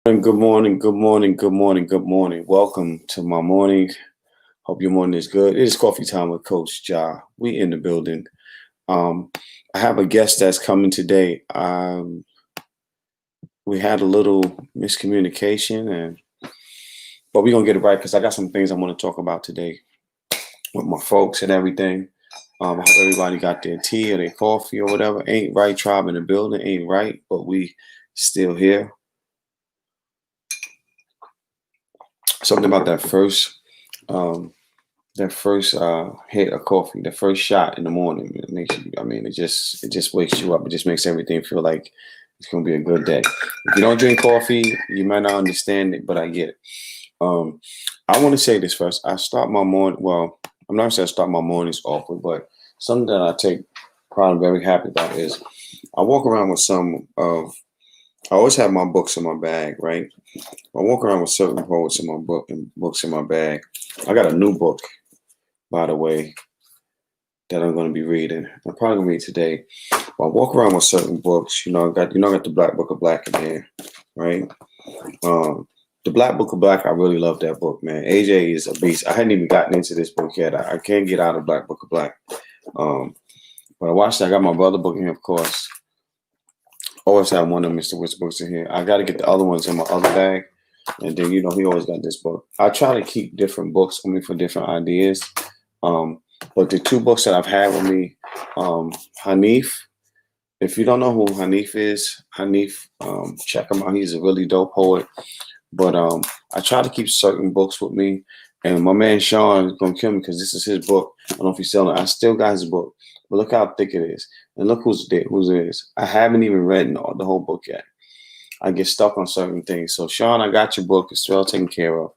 And good morning, good morning, good morning, good morning. Welcome to my morning. Hope your morning is good. It is coffee time with Coach Ja. We in the building. Um, I have a guest that's coming today. We had a little miscommunication, but we're gonna get it right because I got some things I want to talk about today with my folks and everything. I hope everybody got their tea or their coffee or whatever. Ain't right, tribe in the building. Ain't right, but we still here. Something about that first hit of coffee, the first shot in the morning. It makes you. I mean, it just wakes you up. It just makes everything feel like it's gonna be a good day. If you don't drink coffee, you might not understand it, but I get it. Um, I want to say this first. I start my morning. Well, I'm not saying I start my mornings off with, but something that I take pride and very happy about is I walk around with some of. I always have my books in my bag, right? I walk around with certain poets in my book and books in my bag. I got a new book, by the way, that I'm going to be reading. I'm probably going to read today. But I walk around with certain books. I got the Black Book of Black in there, right? Um, the Black Book of Black, I really love that book, man. AJ is a beast. I hadn't even gotten into this book yet. I can't get out of Black Book of Black. But I watched it. I got my brother book in here, of course. Always have one of Mr. Woods books in here. I got to get the other ones in my other bag. And then, he always got this book. I try to keep different books with me for different ideas. But the two books that I've had with me, Hanif. If you don't know who Hanif is, check him out. He's a really dope poet. But I try to keep certain books with me. And my man Sean is gonna kill me because this is his book. I don't know if he's selling it. I still got his book, but look how thick it is, and look who's it is. I haven't even read the whole book yet. I get stuck on certain things. So Sean, I got your book. It's well taken care of,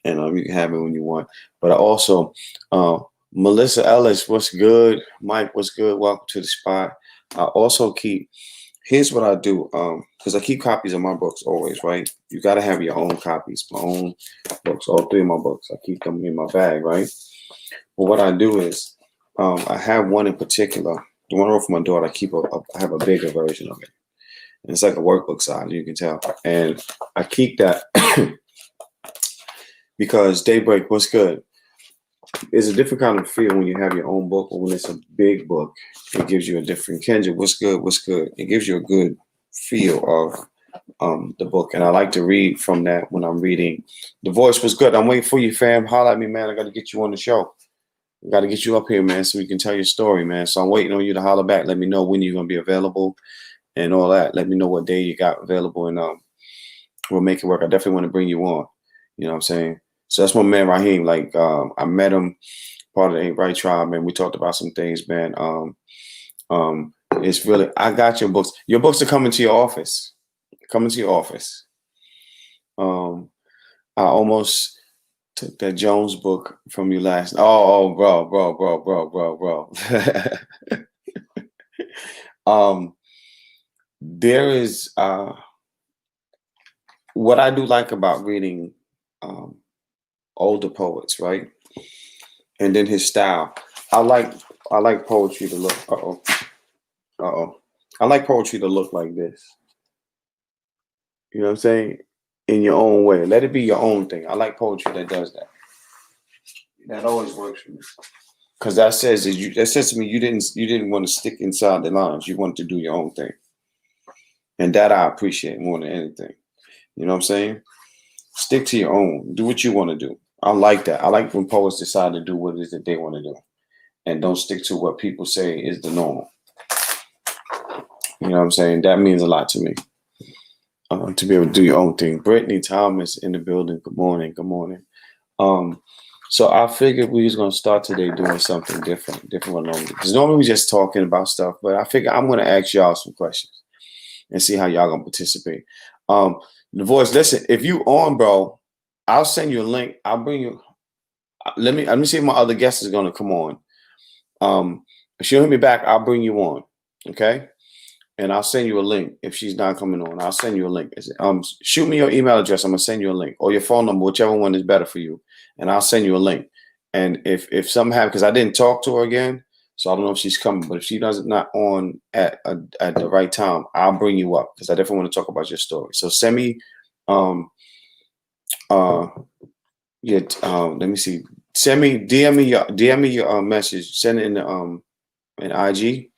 and you can have it when you want. But I also, Melissa Ellis, what's good? Mike, what's good? Welcome to the spot. I also keep. Here's what I do, because I keep copies of my books always, right? You got to have your own copies, my own books, all three of my books. I keep them in my bag, right? But what I do is, I have one in particular, the one I wrote for my daughter. I have a bigger version of it. And it's like a workbook size, you can tell. And I keep that because Daybreak, what's good? It's a different kind of feel when you have your own book, or when it's a big book. It gives you a different Kendra. What's good? What's good? It gives you a good feel of the book, and I like to read from that when I'm reading. The voice was good. I'm waiting for you, fam. Holla at me, man. I got to get you on the show. I got to get you up here, man, so we can tell your story, man. So I'm waiting on you to holler back. Let me know when you're gonna be available and all that. Let me know what day you got available, and we'll make it work. I definitely want to bring you on. You know what I'm saying? So that's my man Raheem. Like I met him, part of the Ain't Right Tribe, man. We talked about some things, man. It's really, I got your books. Your books are coming to your office. Coming to your office. I almost took that Jones book from you last. Bro. There is what I do like about reading older poets, right? And then his style. I like poetry to look. I like poetry to look like this. You know what I'm saying? In your own way. Let it be your own thing. I like poetry that does that. That always works for me. Because that says to me you didn't want to stick inside the lines. You wanted to do your own thing. And that I appreciate more than anything. You know what I'm saying? Stick to your own. Do what you want to do. I like that. I like when poets decide to do what it is that they want to do. And don't stick to what people say is the norm. You know what I'm saying? That means a lot to me. To be able to do your own thing. Brittany Thomas in the building. Good morning. Good morning. So I figured we was gonna start today doing something different than normally. Because normally we just talking about stuff, but I figure I'm gonna ask y'all some questions and see how y'all gonna participate. The voice, listen, if you on, bro, I'll send you a link. I'll bring you. Let me see if my other guest is gonna come on. If she'll hit me back, I'll bring you on. Okay. And I'll send you a link if she's not coming on. I'll send you a link. Shoot me your email address. I'm gonna send you a link, or your phone number, whichever one is better for you, and I'll send you a link. And if something happens, because I didn't talk to her again, so I don't know if she's coming. But if she does not on at the right time, I'll bring you up because I definitely want to talk about your story. So send me Um, uh, yeah. Let me see. Send me DM me your message. Send it in the in IG.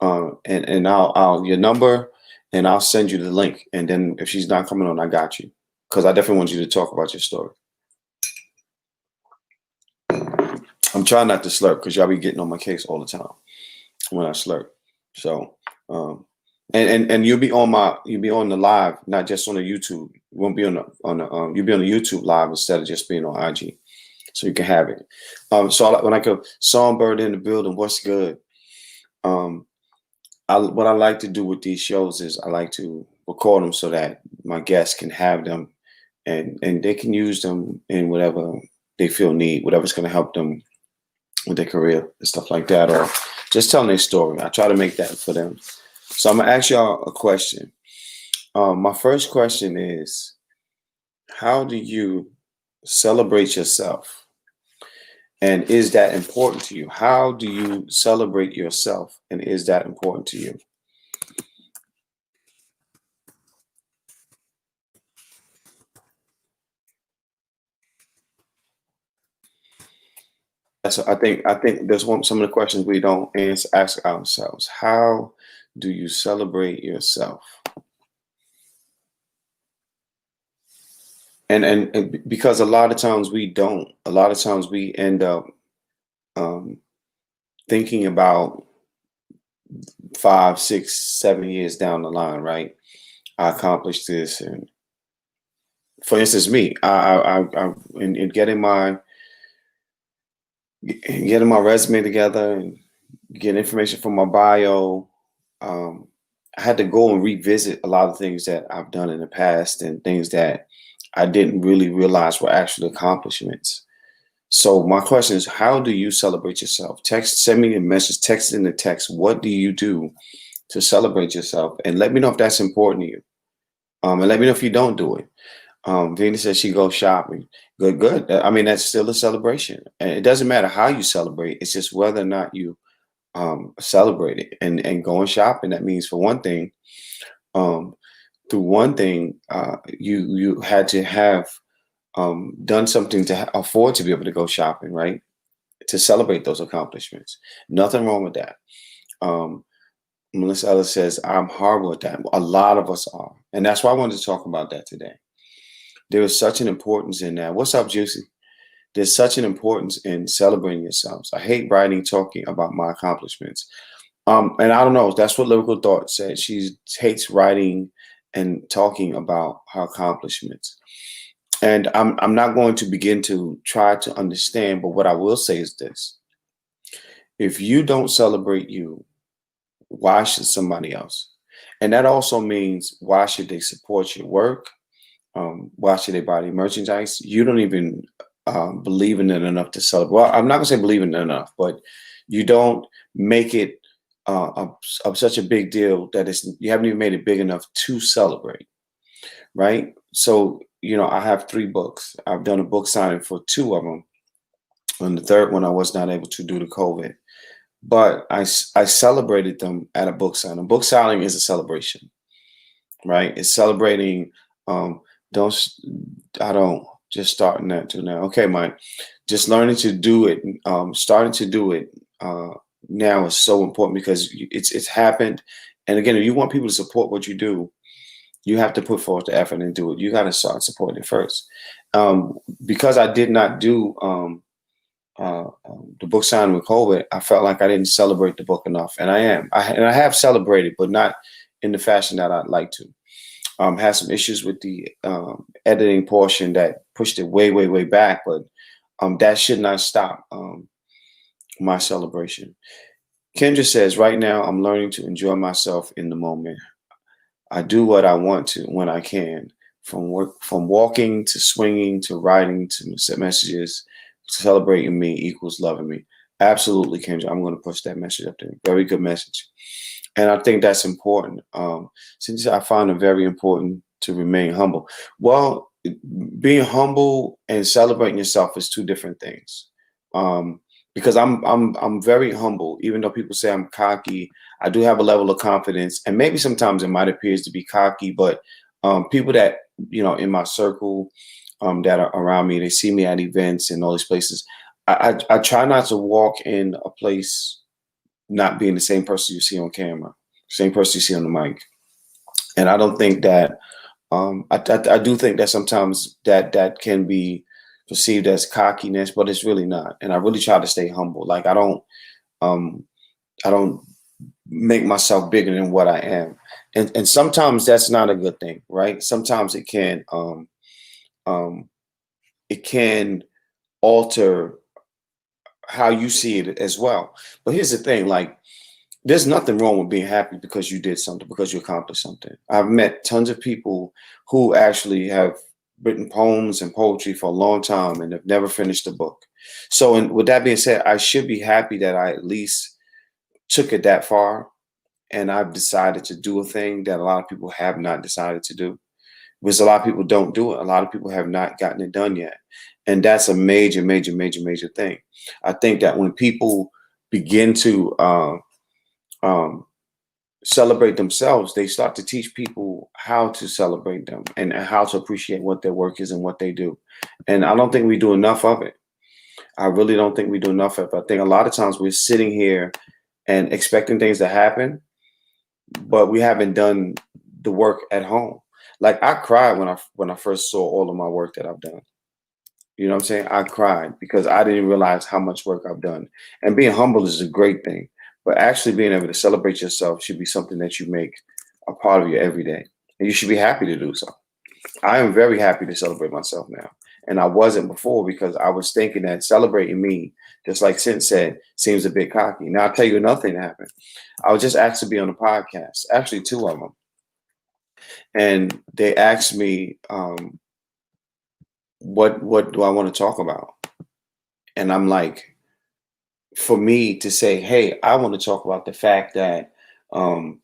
And I'll your number, and I'll send you the link. And then if she's not coming on, I got you, because I definitely want you to talk about your story. I'm trying not to slurp because y'all be getting on my case all the time when I slurp. So, and you'll be on the live, not just on the YouTube. You won't be on the you'll be on the YouTube live instead of just being on IG, so you can have it. So when I go, Songbird in the building, what's good? What I like to do with these shows is I like to record them so that my guests can have them, and they can use them in whatever they feel need, whatever's going to help them with their career and stuff like that, or just telling their story. I try to make that for them. So I'm gonna ask y'all a question. My first question is, how do you celebrate yourself? And is that important to you? How do you celebrate yourself? And is that important to you? So I think there's some of the questions we don't ask ourselves. How do you celebrate yourself? And because a lot of times we don't. A lot of times we end up um, thinking about 5, 6, 7 years down the line, right? I accomplished this, and for instance, me, in getting my resume together and getting information from my bio. Um, I had to go and revisit a lot of things that I've done in the past and things that I didn't really realize were actual accomplishments. So my question is, how do you celebrate yourself? Send me a message, text in the text. What do you do to celebrate yourself? And let me know if that's important to you. And let me know if you don't do it. Vina says she goes shopping. Good, good. I mean, that's still a celebration. And it doesn't matter how you celebrate. It's just whether or not you celebrate it. And going shopping, that means for one thing, um, through one thing, you had to have done something to afford to be able to go shopping, right? To celebrate those accomplishments. Nothing wrong with that. Um, Melissa Ellis says, I'm horrible at that. A lot of us are. And that's why I wanted to talk about that today. There is such an importance in that. What's up, Juicy? There's such an importance in celebrating yourselves. I hate writing, talking about my accomplishments. And I don't know. That's what Lyrical Thought said. She hates writing and talking about her accomplishments. And I'm not going to begin to try to understand, but what I will say is this. If you don't celebrate you, why should somebody else? And that also means, why should they support your work? Why should they buy the merchandise? You don't even believe in it enough to celebrate. Well, I'm not gonna say believe in it enough, but you don't make it of such a big deal that you haven't even made it big enough to celebrate, right? So I have 3 books. I've done a book signing for 2 of them. On the third one, I was not able to due to COVID, but I celebrated them at a book signing. Book signing is a celebration, right? It's celebrating. Don't I don't just starting that to now. Okay, Mike, just learning to do it, starting to do it now is so important because it's happened. And again, if you want people to support what you do, you have to put forth the effort and do it. You got to start supporting it first. Because I did not do the book signing with COVID, I felt like I didn't celebrate the book enough, and I have celebrated, but not in the fashion that I'd like to. Had some issues with the editing portion that pushed it way, way, way back, but that should not stop my celebration. Kendra says, right now I'm learning to enjoy myself in the moment. I do what I want to when I can, from walking to swinging to writing to messages. Celebrating me equals loving me. Absolutely, Kendra. I'm going to push that message up there. Very good message. And I think that's important. Since I find it very important to remain humble. Well, being humble and celebrating yourself is 2 different things. Because I'm very humble, even though people say I'm cocky. I do have a level of confidence, and maybe sometimes it might appear to be cocky, but People that, in my circle, that are around me, they see me at events and all these places. I try not to walk in a place not being the same person you see on camera, same person you see on the mic. And I don't think that, I do think that sometimes that can be perceived as cockiness, but it's really not. And I really try to stay humble. Like um, I don't make myself bigger than what I am. And sometimes that's not a good thing, right? Sometimes um, it can alter how you see it as well. But here's the thing, like, there's nothing wrong with being happy because you did something, because you accomplished something. I've met tons of people who actually have written poems and poetry for a long time and have never finished a book. So, and with that being said, I should be happy that I at least took it that far, and I've decided to do a thing that a lot of people have not decided to do. Because a lot of people don't do it. A lot of people have not gotten it done yet. And that's a major, major, major, major thing. I think that when people begin to um, celebrate themselves, they start to teach people how to celebrate them and how to appreciate what their work is and what they do. And I don't think we do enough of it. I really don't think we do enough of it. I think a lot of times we're sitting here and expecting things to happen, but we haven't done the work at home. Like, I cried when I first saw all of my work that I've done. You know what I'm saying? I cried because I didn't realize how much work I've done. And being humble is a great thing, but actually being able to celebrate yourself should be something that you make a part of your everyday. And you should be happy to do so. I am very happy to celebrate myself now. And I wasn't before because I was thinking that celebrating me, just like Sin said, seems a bit cocky. Now, I'll tell you another thing that happened. I was just asked to be on a podcast, actually, two of them. And they asked me, what do I want to talk about? And I'm like, for me to say, hey, I want to talk about the fact that um,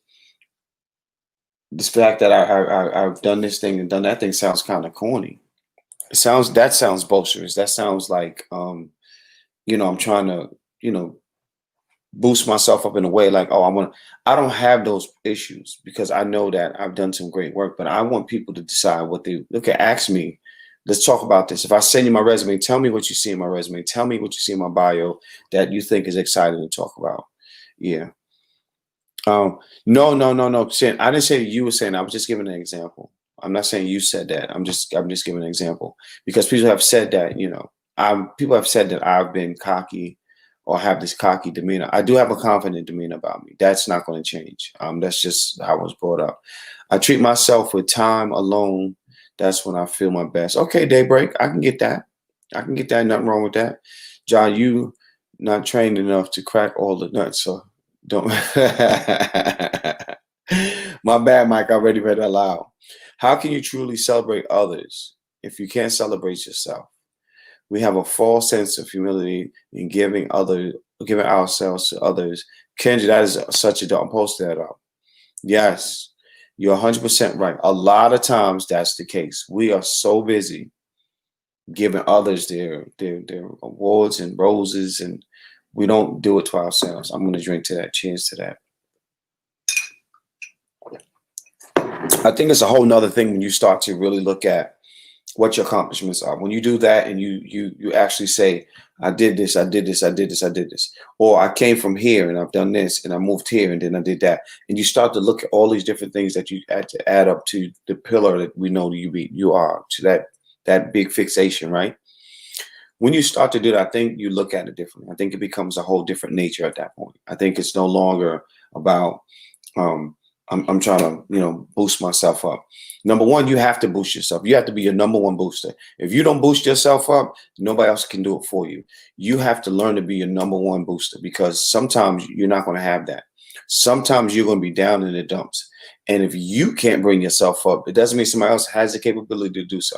this fact that I've done this thing and done that thing sounds kind of corny. That sounds boisterous. That sounds like I'm trying to you know boost myself up in a way like, oh, I don't have those issues because I know that I've done some great work, but I want people to decide what they look at. Ask me, let's talk about this. If I send you my resume, tell me what you see in my resume. Tell me what you see in my bio that you think is exciting to talk about. Yeah. No, no, no, no. I didn't say you were saying. I was just giving an example. I'm not saying you said that. I'm just giving an example because people have said that. People have said that I've been cocky or have this cocky demeanor. I do have a confident demeanor about me. That's not going to change. That's just how I was brought up. I treat myself with time alone. That's when I feel my best. Okay, Daybreak, I can get that. I can get that. Nothing wrong with that. John, you not trained enough to crack all the nuts, so don't. My bad, Mike. I already read it aloud. How can you truly celebrate others if you can't celebrate yourself? We have a false sense of humility in giving ourselves to others. Kendra, that is such a don't post that up. Yes, you're 100% right. A lot of times that's the case. We are so busy giving others their awards and roses, and we don't do it to ourselves. I'm going to drink to that. Cheers to that. I think it's a whole nother thing when you start to really look at what your accomplishments are. When you do that and you actually say, I did this, I did this, I did this, I did this. Or I came from here and I've done this and I moved here and then I did that. And you start to look at all these different things that you had to add up to the pillar that we know you are, to that big fixation, right? When you start to do that, I think you look at it differently. I think it becomes a whole different nature at that point. I think it's no longer about I'm trying to, boost myself up. Number one, you have to boost yourself. You have to be your number one booster. If you don't boost yourself up, nobody else can do it for you. You have to learn to be your number one booster because sometimes you're not going to have that. Sometimes you're going to be down in the dumps. And if you can't bring yourself up, it doesn't mean somebody else has the capability to do so.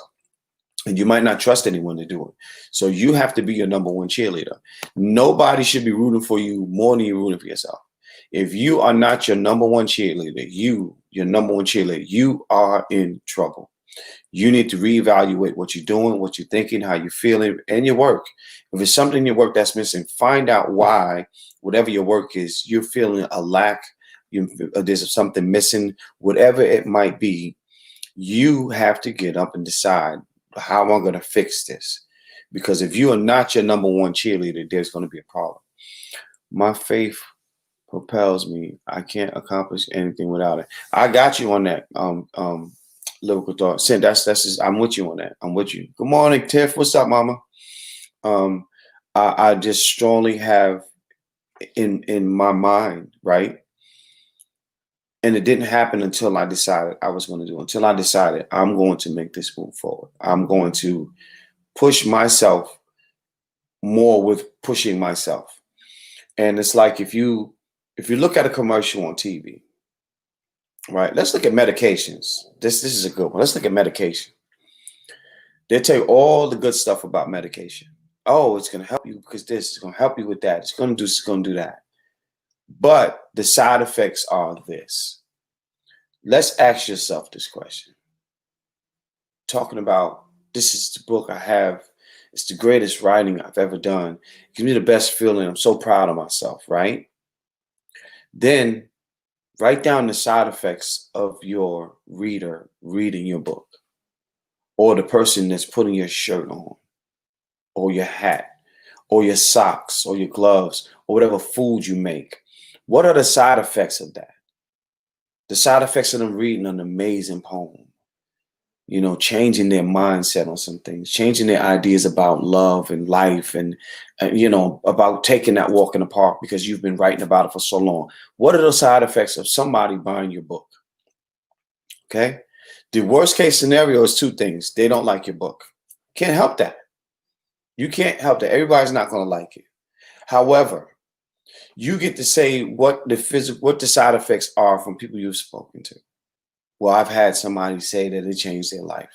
And you might not trust anyone to do it. So you have to be your number one cheerleader. Nobody should be rooting for you more than you're rooting for yourself. If you are not your number one cheerleader, your number one cheerleader, you are in trouble. You need to reevaluate what you're doing, what you're thinking, how you're feeling, and your work. If it's something in your work that's missing, find out why, whatever your work is, you're feeling a lack, there's something missing, whatever it might be. You have to get up and decide how I'm going to fix this. Because if you are not your number one cheerleader, there's going to be a problem. My faith propels me. I can't accomplish anything without it. I got you on that. Lyrical thought. Sin, that's just, I'm with you on that. I'm with you. Good morning, Tiff. What's up, mama? I just strongly have in my mind, right? And it didn't happen until I decided I was going to do it. Until I decided I'm going to make this move forward. I'm going to push myself more with pushing myself. And it's like if you look at a commercial on TV, right? Let's look at medications. This is a good one. Let's look at medication. They tell you all the good stuff about medication. Oh, it's going to help you because this is going to help you with that. It's going to do that. But the side effects are this. Let's ask yourself this question. Talking about, this is the book I have. It's the greatest writing I've ever done. It gives me the best feeling. I'm so proud of myself, right? Then write down the side effects of your reader reading your book, or the person that's putting your shirt on, or your hat, or your socks, or your gloves, or whatever food you make. What are the side effects of that? The side effects of them reading an amazing poem, you know, changing their mindset on some things, changing their ideas about love and life and you know, about taking that walk in the park because you've been writing about it for so long. What are the side effects of somebody buying your book? Okay. The worst case scenario is two things. They don't like your book. Can't help that. You can't help that. Everybody's not going to like it. However, you get to say what the side effects are from people you've spoken to. Well, I've had somebody say that it changed their life.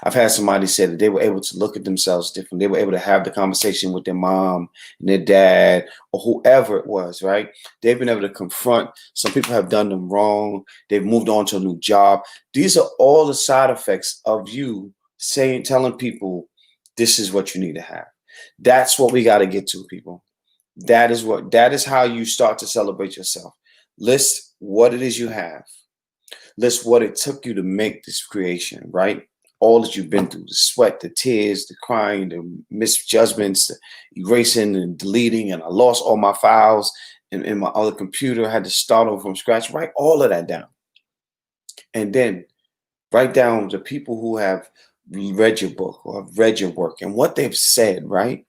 I've had somebody say that they were able to look at themselves different. They were able to have the conversation with their mom and their dad or whoever it was, right? They've been able to confront. Some people have done them wrong. They've moved on to a new job. These are all the side effects of you telling people this is what you need to have. That's what we got to get to, people. That is how you start to celebrate yourself. List what it is you have. List what it took you to make this creation, right? All that you've been through, the sweat, the tears, the crying, the misjudgments, the erasing and deleting, and I lost all my files in my other computer. I had to start over from scratch. Write all of that down. And then write down the people who have read your book or have read your work and what they've said, right?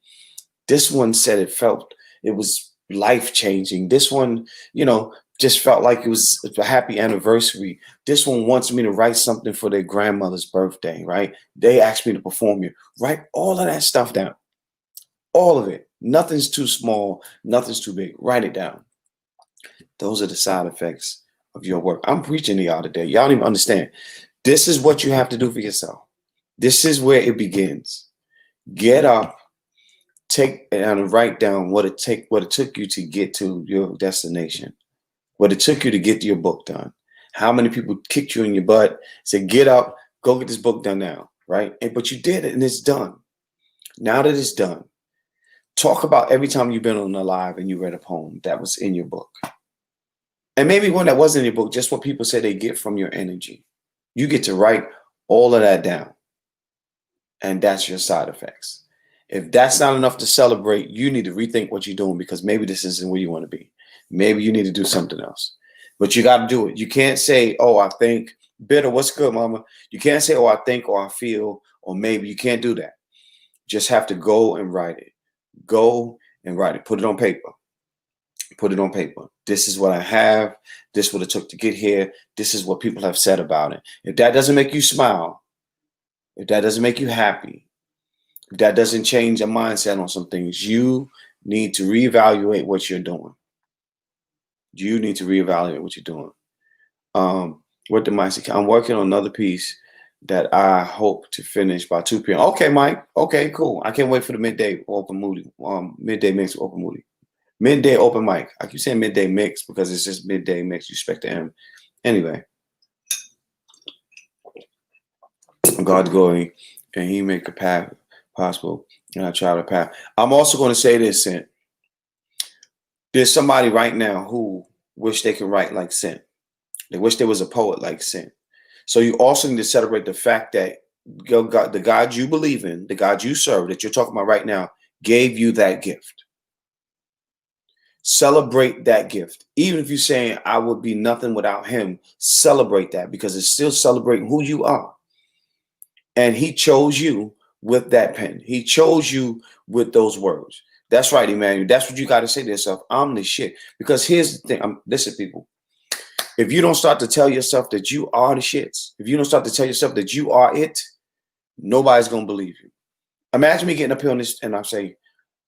This one said it was life-changing. This one, you know, just felt like it was a happy anniversary. This one wants me to write something for their grandmother's birthday, right? They asked me to perform here. Write all of that stuff down. All of it. Nothing's too small. Nothing's too big. Write it down. Those are the side effects of your work. I'm preaching to y'all today. Y'all don't even understand. This is what you have to do for yourself. This is where it begins. Get up. Take and write down what it took you to get to your destination, what it took you to get your book done. How many people kicked you in your butt, said, get up, go get this book done now, right? But you did it and it's done. Now that it's done, talk about every time you've been on a live and you read a poem that was in your book. And maybe one that wasn't in your book, just what people say they get from your energy. You get to write all of that down. And that's your side effects. If that's not enough to celebrate, you need to rethink what you're doing because maybe this isn't where you want to be. Maybe you need to do something else. But you got to do it. You can't say, oh, I think. Bitter, what's good, mama? You can't say, oh, I think or I feel or maybe. You can't do that. Just have to go and write it. Go and write it. Put it on paper. Put it on paper. This is what I have. This is what it took to get here. This is what people have said about it. If that doesn't make you smile, if that doesn't make you happy, if that doesn't change your mindset on some things, you need to reevaluate what you're doing. You need to reevaluate what you're doing. What the Mike said, I'm working on another piece that I hope to finish by 2 p.m. Okay, Mike. Okay, cool. I can't wait for the midday open moody. Midday mix with open moody. Midday open mic. I keep saying midday mix because it's just midday mix. You expect to M. Anyway. God's glory, and He make a path possible, and I try to path. I'm also going to say this, Sent. There's somebody right now who wish they could write like Sent. They wish there was a poet like Sent. So you also need to celebrate the fact that your God, the God you believe in, the God you serve, that you're talking about right now, gave you that gift. Celebrate that gift. Even if you're saying, I would be nothing without him, celebrate that, because it's still celebrating who you are. And he chose you with that pen. He chose you with those words. That's right, Emmanuel. That's what you got to say to yourself. I'm the shit. Because here's the thing. Listen, people. If you don't start to tell yourself that you are the shits, if you don't start to tell yourself that you are it, nobody's going to believe you. Imagine me getting up here on this and I say,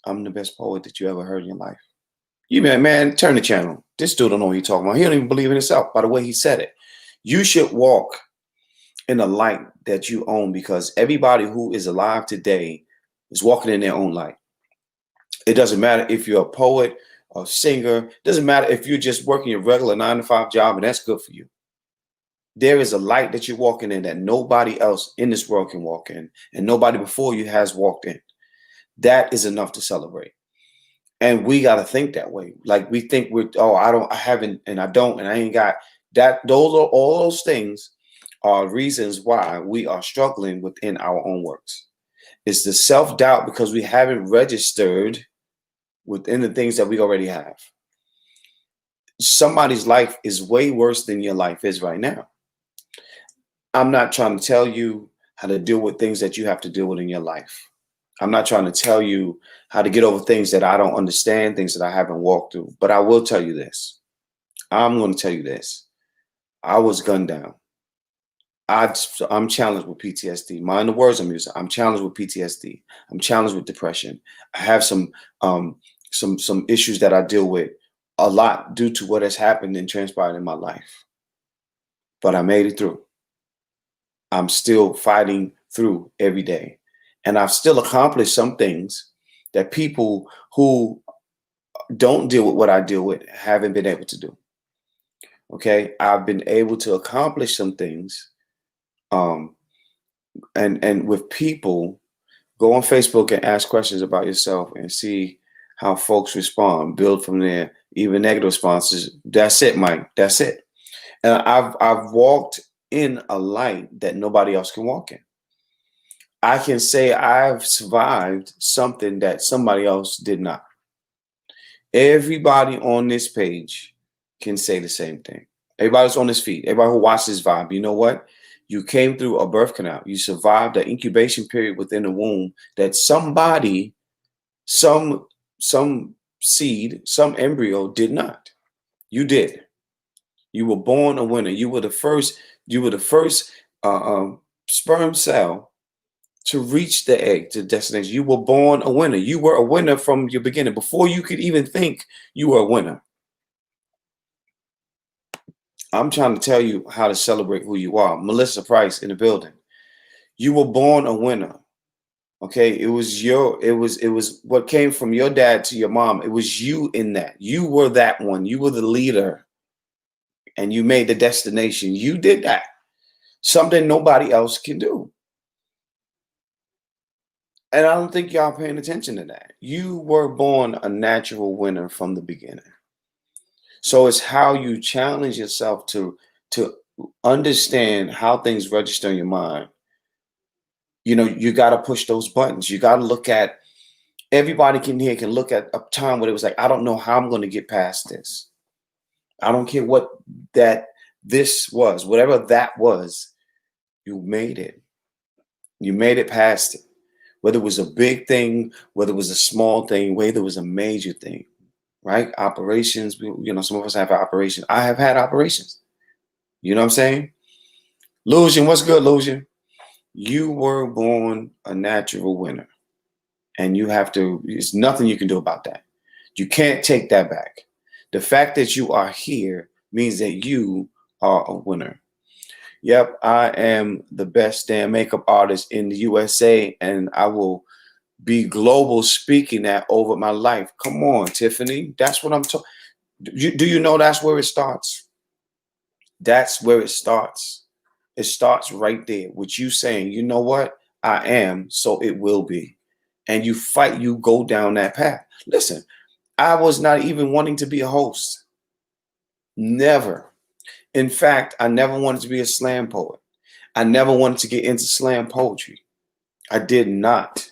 I'm the best poet that you ever heard in your life. You man, turn the channel. This dude don't know what he's talking about. He don't even believe in himself by the way he said it. You should walk in the light that you own, because everybody who is alive today is walking in their own light. It doesn't matter if you're a poet, a singer. It doesn't matter if you're just working your regular 9-to-5 job, and that's good for you. There is a light that you're walking in that nobody else in this world can walk in, and nobody before you has walked in. That is enough to celebrate. And we got to think that way. Like we think I haven't, and I don't, and I ain't got that. All those things are reasons why we are struggling within our own works. It's the self-doubt because we haven't registered within the things that we already have. Somebody's life is way worse than your life is right now. I'm not trying to tell you how to deal with things that you have to deal with in your life. I'm not trying to tell you how to get over things that I don't understand, things that I haven't walked through. But I will tell you this. I'm going to tell you this. I was gunned down. I'm challenged with PTSD. Mind the words I'm using. I'm challenged with PTSD. I'm challenged with depression. I have some issues that I deal with a lot due to what has happened and transpired in my life. But I made it through. I'm still fighting through every day. And I've still accomplished some things that people who don't deal with what I deal with haven't been able to do. Okay. I've been able to accomplish some things. And with people, go on Facebook and ask questions about yourself and see how folks respond, build from there, even negative responses. That's it, Mike. That's it. And I've walked in a light that nobody else can walk in. I can say I've survived something that somebody else did not. Everybody on this page can say the same thing. Everybody's on this feed. Everybody who watches this vibe, you know what? You came through a birth canal. You survived the incubation period within the womb that somebody, some seed, some embryo did not. You did. You were born a winner. You were the first sperm cell to reach the egg, to the destination. You were born a winner. You were a winner from your beginning. Before you could even think, you were a winner. I'm trying to tell you how to celebrate who you are. Melissa Price in the building. You were born a winner. Okay, it was what came from your dad to your mom. It was you in that. You were that one. You were the leader. And you made the destination. You did that. Something nobody else can do. And I don't think y'all paying attention to that. You were born a natural winner from the beginning. So it's how you challenge yourself to understand how things register in your mind. You know, you got to push those buttons. You got to look at, everybody can look at a time where it was like, I don't know how I'm going to get past this. I don't care what this was, whatever that was, you made it. You made it past it. Whether it was a big thing, whether it was a small thing, whether it was a major thing, right? Operations, you know, some of us have operations. I have had operations. You know what I'm saying? Lucian, what's good, Lucian? You were born a natural winner. And you have to, there's nothing you can do about that. You can't take that back. The fact that you are here means that you are a winner. Yep, I am the best damn makeup artist in the USA, and I will be global speaking that over my life. Come on, Tiffany. That's what I'm talking. Do you know that's where it starts? That's where it starts. It starts right there with you saying, you know what? I am, so it will be. And you fight, you go down that path. Listen, I was not even wanting to be a host. Never. In fact, I never wanted to be a slam poet. I never wanted to get into slam poetry. I did not.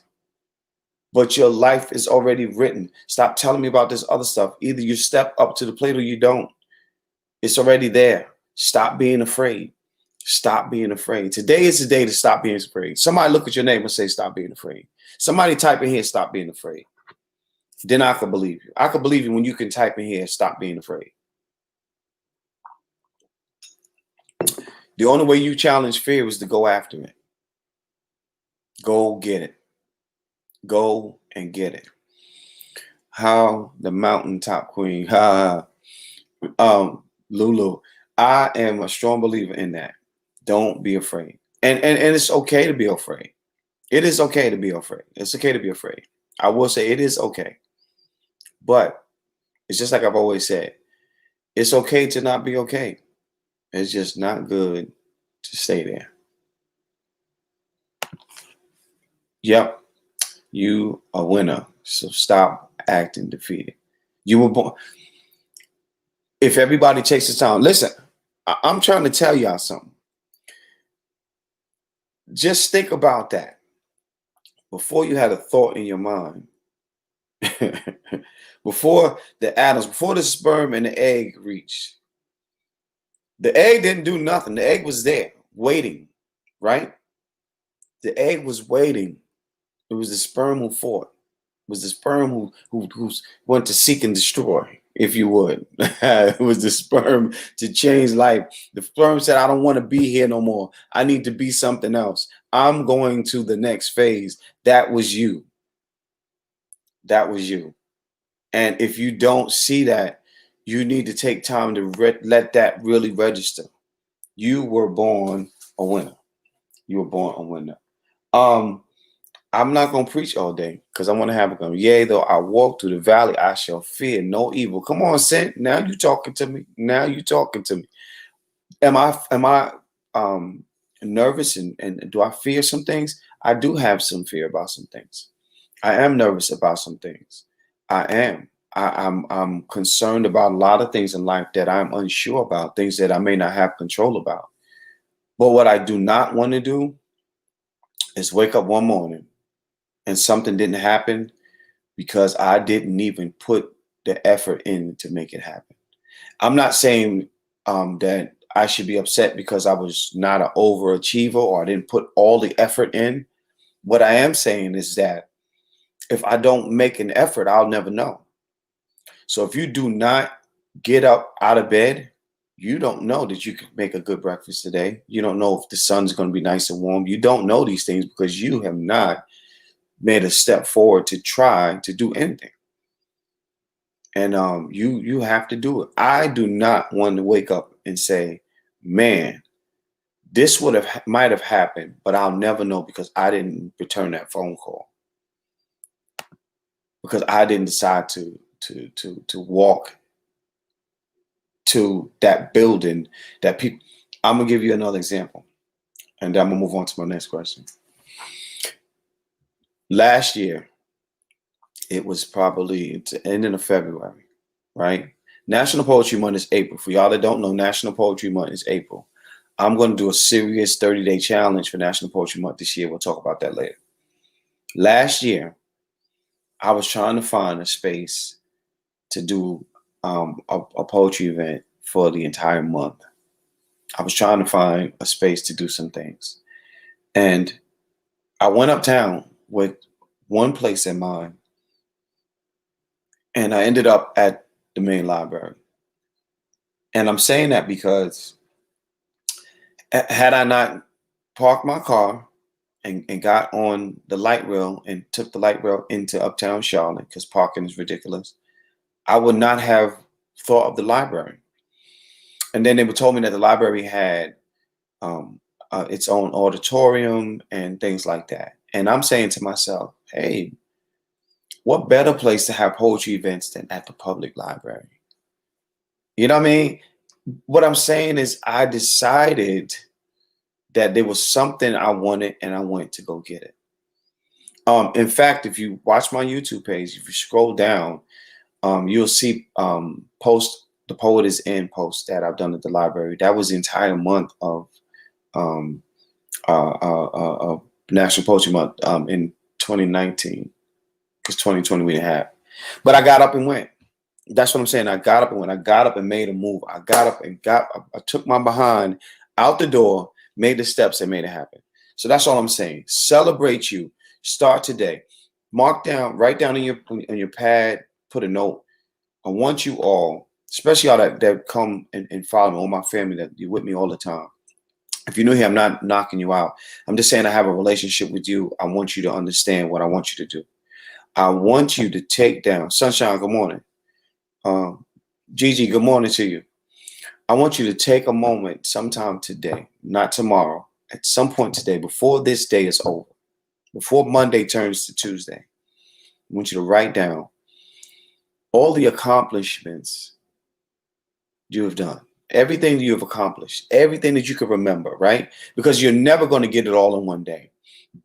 But your life is already written. Stop telling me about this other stuff. Either you step up to the plate or you don't. It's already there. Stop being afraid. Stop being afraid. Today is the day to stop being afraid. Somebody look at your name and say, stop being afraid. Somebody type in here, stop being afraid. Then I could believe you. I could believe you when you can type in here, stop being afraid. The only way you challenge fear is to go after it. Go get it. Go and get it. How the mountaintop queen. Lulu. I am a strong believer in that. Don't be afraid. And it's okay to be afraid. It is okay to be afraid. It's okay to be afraid. I will say it is okay. But it's just like I've always said. It's okay to not be okay. It's just not good to stay there. Yep. You a winner. So stop acting defeated. You were born. If everybody takes the time, listen, I'm trying to tell y'all something. Just think about that. Before you had a thought in your mind, before the atoms, before the sperm and the egg reached, the egg didn't do nothing. The egg was there waiting, right? The egg was waiting. It was the sperm who fought. It was the sperm who went to seek and destroy, if you would. It was the sperm to change life. The sperm said, I don't want to be here no more. I need to be something else. I'm going to the next phase. That was you. That was you. And if you don't see that, you need to take time to let that really register. You were born a winner. You were born a winner. I'm not going to preach all day because I want to have a gun. Yea, though I walk through the valley, I shall fear no evil. Come on, Saint. Now you talking to me. Now you talking to me. Am I nervous and do I fear some things? I do have some fear about some things. I am nervous about some things. I am. I'm concerned about a lot of things in life that I'm unsure about, things that I may not have control about. But what I do not want to do is wake up one morning and something didn't happen because I didn't even put the effort in to make it happen. I'm not saying that I should be upset because I was not an overachiever or I didn't put all the effort in. What I am saying is that if I don't make an effort, I'll never know. So if you do not get up out of bed, you don't know that you can make a good breakfast today. You don't know if the sun's going to be nice and warm. You don't know these things because you have not made a step forward to try to do anything. And you have to do it. I do not want to wake up and say, man, this might have happened, but I'll never know because I didn't return that phone call. Because I didn't decide to walk to that building that people. I'm gonna give you another example, and then I'm gonna move on to my next question. Last year, it was probably the ending of February, right? National Poetry Month is April. For y'all that don't know, National Poetry Month is April. I'm going to do a serious 30-day challenge for National Poetry Month this year. We'll talk about that later. Last year, I was trying to find a space to do a poetry event for the entire month. I was trying to find a space to do some things. And I went uptown with one place in mind. And I ended up at the main library. And I'm saying that because had I not parked my car and got on the light rail and took the light rail into uptown Charlotte, because parking is ridiculous, I would not have thought of the library. And then they told me that the library had its own auditorium and things like that. And I'm saying to myself, hey, what better place to have poetry events than at the public library? You know what I mean? What I'm saying is I decided that there was something I wanted and I went to go get it. In fact, if you watch my YouTube page, if you scroll down, you'll see the Poet is In post that I've done at the library. That was the entire month of National Poetry Month in 2019, because 2020 we didn't have. But I got up and went. That's what I'm saying. I got up and went. I got up and made a move. I got up and I took my behind out the door, made the steps, and made it happen. So that's all I'm saying. Celebrate you. Start today. Mark down, write down on your pad, put a note. I want you all, especially all that come and follow me, all my family that you're with me all the time. If you're new here, I'm not knocking you out. I'm just saying I have a relationship with you. I want you to understand what I want you to do. I want you to take down, Sunshine, good morning. Gigi, good morning to you. I want you to take a moment sometime today, not tomorrow, at some point today, before this day is over, before Monday turns to Tuesday. I want you to write down all the accomplishments you have done, everything that you have accomplished, everything that you can remember, right? Because you're never going to get it all in one day.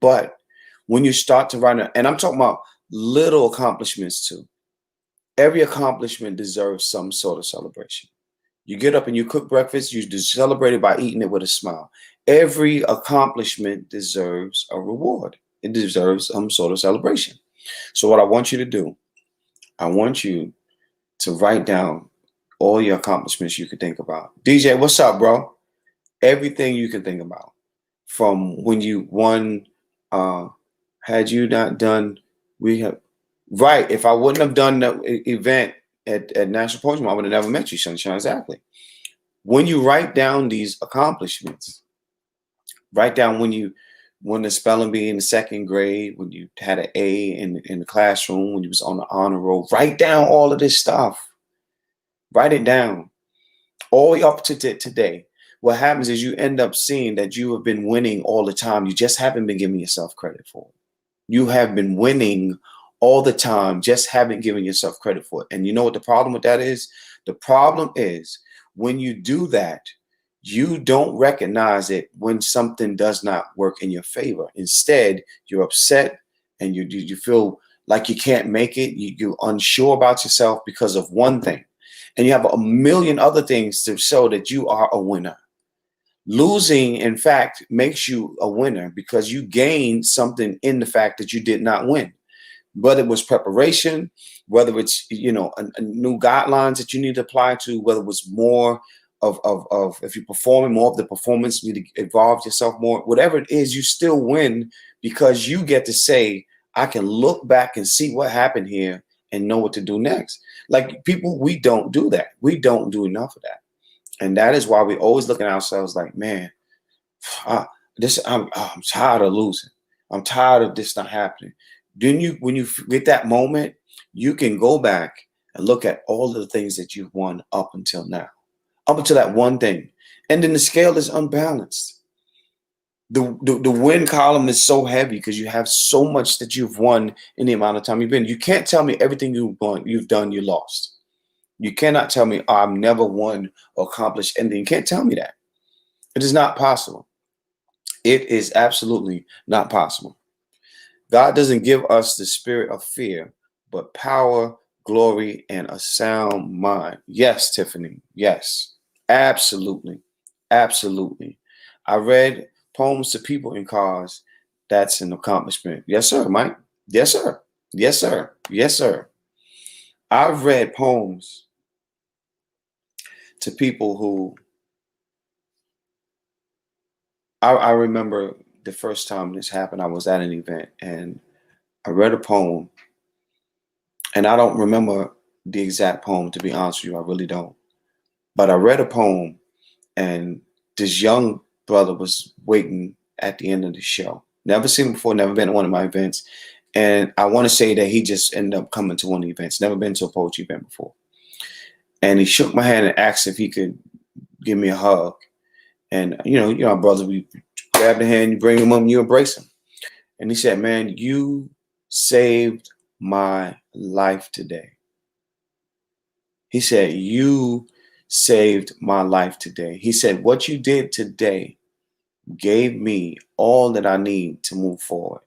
But when you start to write, and I'm talking about little accomplishments too. Every accomplishment deserves some sort of celebration. You get up and you cook breakfast, you celebrate it by eating it with a smile. Every accomplishment deserves a reward. It deserves some sort of celebration. So what I want you to do, I want you to write down all your accomplishments you can think about. DJ, what's up, bro? Everything you can think about. From when you won, had you not done, we have, right, if I wouldn't have done the event at National Poetry Month, I would have never met you, Sunshine. Exactly. When you write down these accomplishments, write down when you won the spelling bee in the second grade, when you had an A in the classroom, when you was on the honor roll, write down all of this stuff. Write it down all the way up to today. What happens is you end up seeing that you have been winning all the time. You just haven't been giving yourself credit for it. You have been winning all the time, just haven't given yourself credit for it. And you know what the problem with that is? The problem is when you do that, you don't recognize it when something does not work in your favor. Instead, you're upset and you feel like you can't make it. You're unsure about yourself because of one thing. And you have a million other things to show that you are a winner. Losing, in fact, makes you a winner because you gained something in the fact that you did not win. Whether it was preparation, whether it's, a new guidelines that you need to apply to, whether it was more of if you're performing, more of the performance, you need to evolve yourself more, whatever it is, you still win because you get to say, I can look back and see what happened here and know what to do next. Like people, we don't do that. We don't do enough of that. And that is why we always look at ourselves like, man, I'm tired of losing. I'm tired of this not happening. Then when you get that moment, you can go back and look at all of the things that you've won up until now, up until that one thing. And then the scale is unbalanced. The win column is so heavy because you have so much that you've won in the amount of time you've been. You can't tell me everything you've done, you lost. You cannot tell me, oh, I've never won or accomplished anything. You can't tell me that. It is not possible. It is absolutely not possible. God doesn't give us the spirit of fear, but power, glory, and a sound mind. Yes, Tiffany. Yes, absolutely. Absolutely. I read poems to people in cars. That's an accomplishment. Yes, sir, Mike. Yes, sir. Yes, sir. Yes, sir. I've read poems to people who I remember the first time this happened, I was at an event and I read a poem, and I don't remember the exact poem, to be honest with you. I really don't. But I read a poem, and this young brother was waiting at the end of the show. Never seen him before, never been to one of my events. And I want to say that he just ended up coming to one of the events, never been to a poetry event before. And he shook my hand and asked if he could give me a hug. And, our brother, we grab the hand, you bring him up, and you embrace him. And he said, man, you saved my life today. He said, you saved my life today. He said, what you did today gave me all that I need to move forward.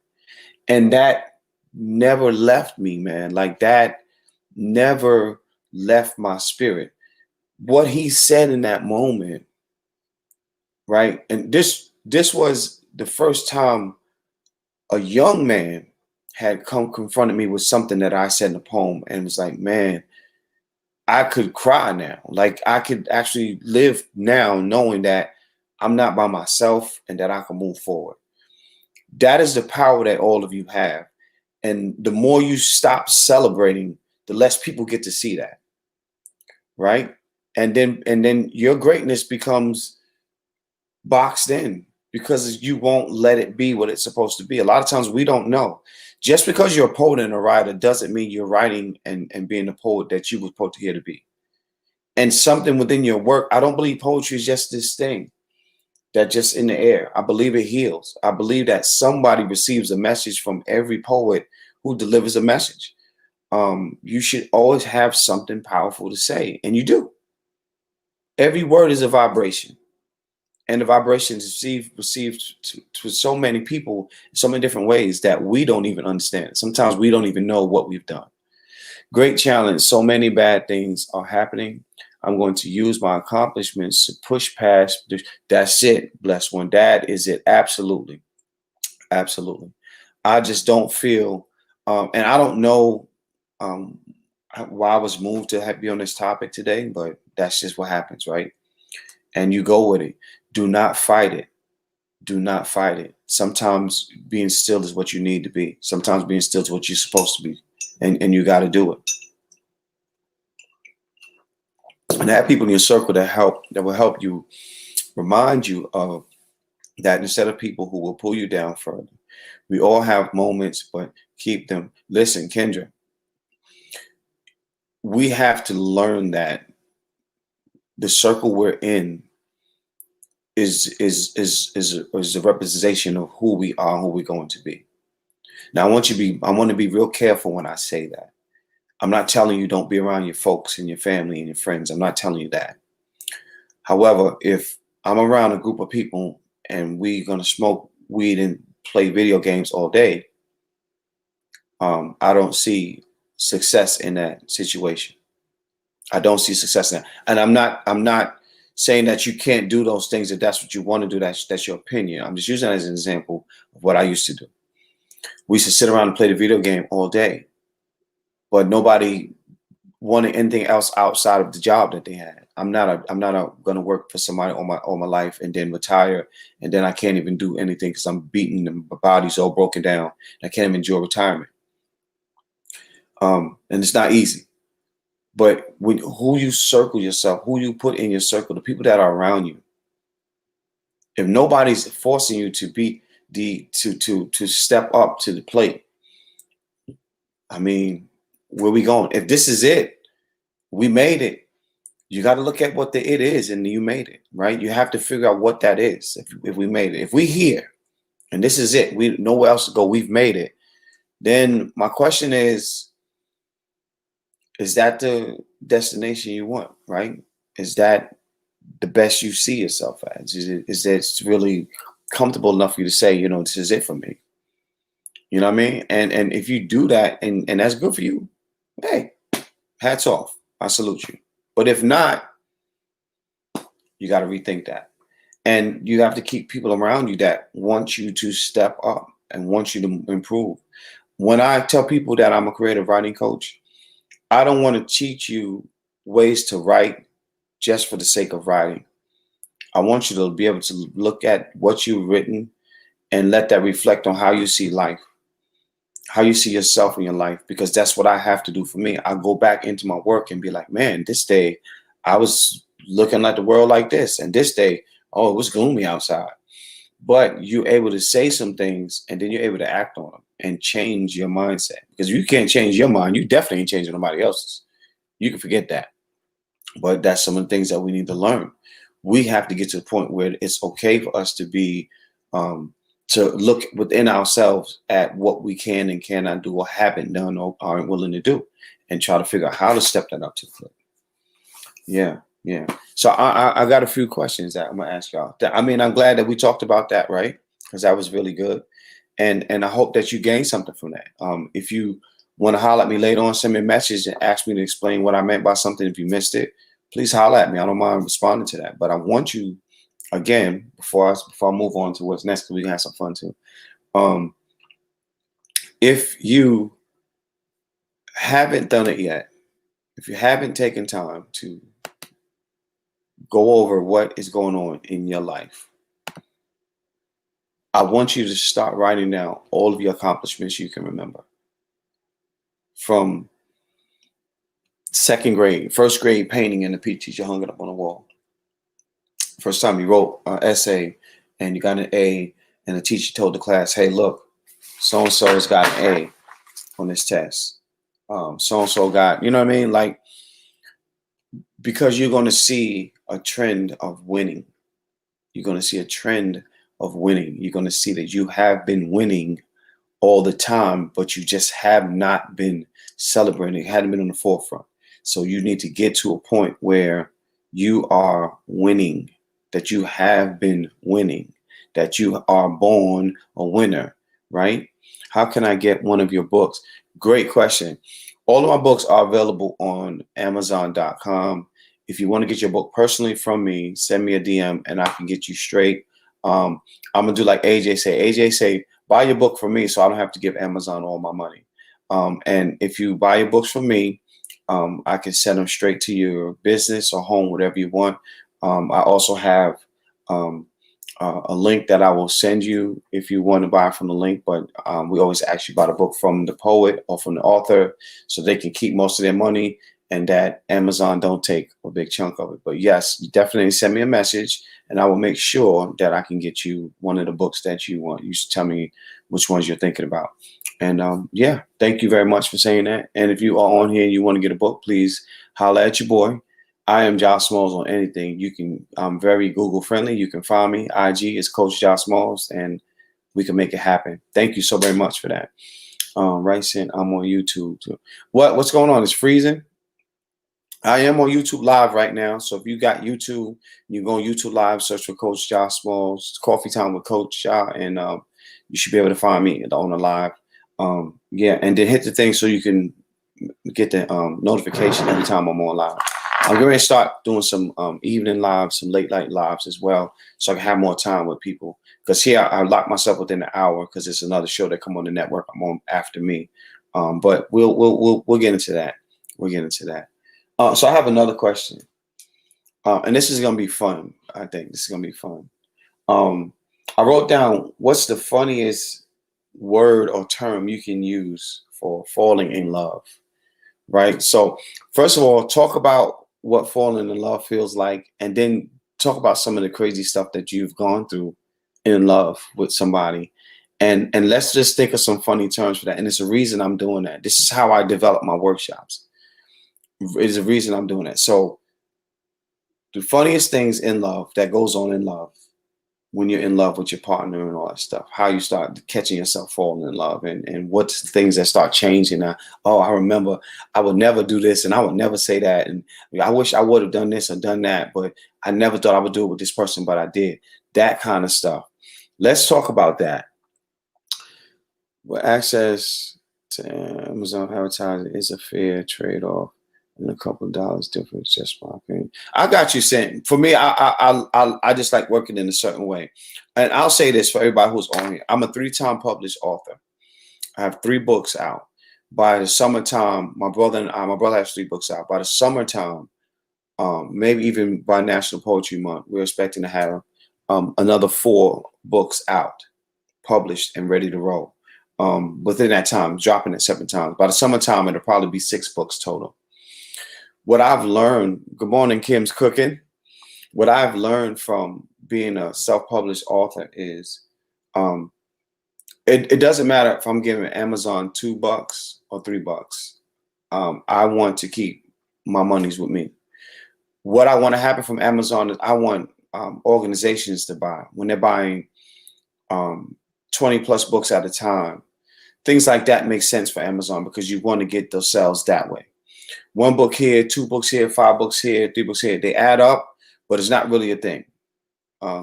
And that never left me, man. Like that never left my spirit. What he said in that moment, right? And this was the first time a young man had confronted me with something that I said in a poem, and was like, man, I could cry now. Like, I could actually live now knowing that I'm not by myself and that I can move forward. That is the power that all of you have. And the more you stop celebrating, the less people get to see that. Right. And then your greatness becomes boxed in because you won't let it be what it's supposed to be. A lot of times we don't know. Just because you're a poet and a writer doesn't mean you're writing and being the poet that you were put here to be. And something within your work, I don't believe poetry is just this thing that just in the air. I believe it heals. I believe that somebody receives a message from every poet who delivers a message. You should always have something powerful to say, and you do. Every word is a vibration, and the vibration is received to so many people in so many different ways that we don't even understand. Sometimes we don't even know what we've done. Great challenge. So many bad things are happening. I'm going to use my accomplishments to push past. That's it. Bless one. That is it. Absolutely. Absolutely. I just don't feel, and I don't know um, why I was moved to be on this topic today, but that's just what happens, right? And you go with it. Do not fight it. Do not fight it. Sometimes being still is what you need to be. Sometimes being still is what you're supposed to be. And you got to do it. And have people in your circle that will help you, remind you of that, instead of people who will pull you down further. We all have moments, but keep them. Listen, Kendra, we have to learn that the circle we're in is a representation of who we are, who we're going to be. Now, I want to be real careful when I say that. I'm not telling you don't be around your folks and your family and your friends. I'm not telling you that. However, if I'm around a group of people and we're gonna smoke weed and play video games all day, I don't see success in that situation. I don't see success in that. And I'm not saying that you can't do those things if that's what you want to do. That's your opinion. I'm just using that as an example of what I used to do. We used to sit around and play the video game all day, but nobody wanted anything else outside of the job that they had. I'm not going to work for somebody all my life and then retire, and then I can't even do anything because I'm beaten and my body's all broken down. I can't even enjoy retirement. And it's not easy. But who you circle yourself, who you put in your circle, the people that are around you, if nobody's forcing you to be to step up to the plate, I mean, where we going? If this is it, we made it. You got to look at what the it is, and you made it, right? You have to figure out what that is. If we made it, if we here, and this is it, we nowhere else to go. We've made it. Then my question is that the destination you want, right? Is that the best you see yourself as? Is it really comfortable enough for you to say, this is it for me? You know what I mean? And if you do that, and that's good for you, hey, hats off. I salute you. But if not, you got to rethink that. And you have to keep people around you that want you to step up and want you to improve. When I tell people that I'm a creative writing coach, I don't want to teach you ways to write just for the sake of writing. I want you to be able to look at what you've written and let that reflect on how you see life, how you see yourself in your life, because that's what I have to do for me. I go back into my work and be like, man, this day I was looking at the world like this, and this day, oh, it was gloomy outside. But you're able to say some things, and then you're able to act on them and change your mindset. Because if you can't change your mind, you definitely ain't changing nobody else's. You can forget that. But that's some of the things that we need to learn. We have to get to the point where it's okay for us to be, to look within ourselves at what we can and cannot do, or haven't done, or aren't willing to do, and try to figure out how to step that up to the plate. Yeah. So I got a few questions that I'm gonna ask y'all. I mean, I'm glad that we talked about that, right? Because that was really good, and I hope that you gained something from that. If you want to holler at me later on, send me a message and ask me to explain what I meant by something. If you missed it, please holler at me. I don't mind responding to that. But I want you again, before I move on to what's next, because we can have some fun too. If you haven't done it yet, if you haven't taken time to go over what is going on in your life, I want you to start writing down all of your accomplishments you can remember. From second grade, first grade painting, and the PE teacher hung it up on the wall. First time you wrote an essay and you got an A, and the teacher told the class, hey, look, so-and-so's got an A on this test. So-and-so got, you know what I mean? Like, because you're going to see a trend of winning. You're going to see a trend of winning. You're going to see that you have been winning all the time, but you just have not been celebrating, hadn't been on the forefront. So you need to get to a point where you are winning, that you have been winning, that you are born a winner, right? How can I get one of your books? Great question. All of my books are available on Amazon.com. If you want to get your book personally from me, send me a DM and I can get you straight. I'm gonna do like AJ say. AJ say, buy your book from me so I don't have to give Amazon all my money. And if you buy your books from me, I can send them straight to your business or home, whatever you want. I also have a link that I will send you if you want to buy from the link, but we always actually buy the book from the poet or from the author so they can keep most of their money and that Amazon don't take a big chunk of it. But yes, you definitely send me a message and I will make sure that I can get you one of the books that you want. You should tell me which ones you're thinking about. And yeah, thank you very much for saying that. And if you are on here and you want to get a book, please holler at your boy. I am Josh Smalls on anything. You can, I'm very Google friendly. You can find me. IG is Coach Josh Smalls, and we can make it happen. Thank you so very much for that. Right, Sin, I'm on YouTube too. What's going on? It's freezing. I am on YouTube Live right now. So if you got YouTube, you go on YouTube Live, search for Coach Josh Smalls, Coffee Time with Coach Josh, and you should be able to find me on the live. Yeah, and then hit the thing so you can get the notification every time I'm on live. I'm going to start doing some evening lives, some late night lives as well, so I can have more time with people. Because here I lock myself within an hour because it's another show that come on the network. I'm on after me, but we'll get into that. We'll get into that. So I have another question, and this is going to be fun. I think this is going to be fun. I wrote down what's the funniest word or term you can use for falling in love, right? So first of all, talk about what falling in love feels like, and then talk about some of the crazy stuff that you've gone through in love with somebody. And let's just think of some funny terms for that. And it's a reason I'm doing that. This is how I develop my workshops. It's a reason I'm doing that. So the funniest things in love that goes on in love, when you're in love with your partner and all that stuff, how you start catching yourself falling in love, and what's the things that start changing. Oh, I remember I would never do this and I would never say that. And I wish I would have done this or done that, but I never thought I would do it with this person, but I did. That kind of stuff. Let's talk about that. Well, access to Amazon advertising is a fair trade-off. And a couple of dollars difference, just my opinion. I got you saying. For me, I just like working in a certain way, and I'll say this for everybody who's on here. I'm a 3-time published author. I have 3 books out. By the summertime, my brother has 3 books out. By the summertime, maybe even by National Poetry Month, we're expecting to have another 4 books out, published and ready to roll. Within that time, dropping it 7 times. By the summertime, it'll probably be 6 books total. What I've learned, good morning, Kim's Cooking. What I've learned from being a self-published author is it doesn't matter if I'm giving Amazon $2 or $3. I want to keep my monies with me. What I want to happen from Amazon is I want organizations to buy. When they're buying 20 plus books at a time, things like that make sense for Amazon because you want to get those sales that way. 1 book here, 2 books here, 5 books here, 3 books here. They add up, but it's not really a thing.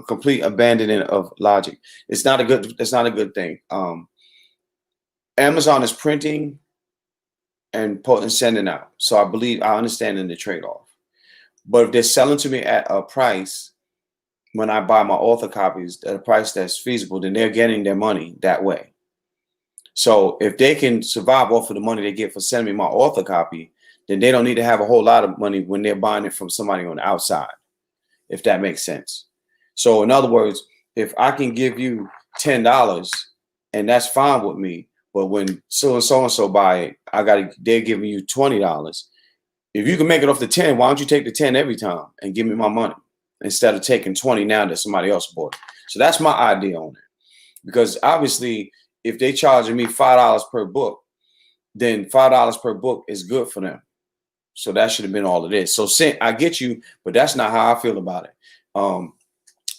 Complete abandoning of logic. It's not a good thing. Amazon is printing and sending out. So I understand in the trade-off. But if they're selling to me at a price when I buy my author copies at a price that's feasible, then they're getting their money that way. So if they can survive off of the money they get for sending me my author copy, then they don't need to have a whole lot of money when they're buying it from somebody on the outside, if that makes sense. So in other words, if I can give you $10 and that's fine with me, but when so and so buy it, they're giving you $20. If you can make it off the 10, why don't you take the 10 every time and give me my money instead of taking 20 now that somebody else bought it? So that's my idea on it. Because obviously, if they charging me $5 per book, then $5 per book is good for them. So that should have been all it is. So I get you, but that's not how I feel about it.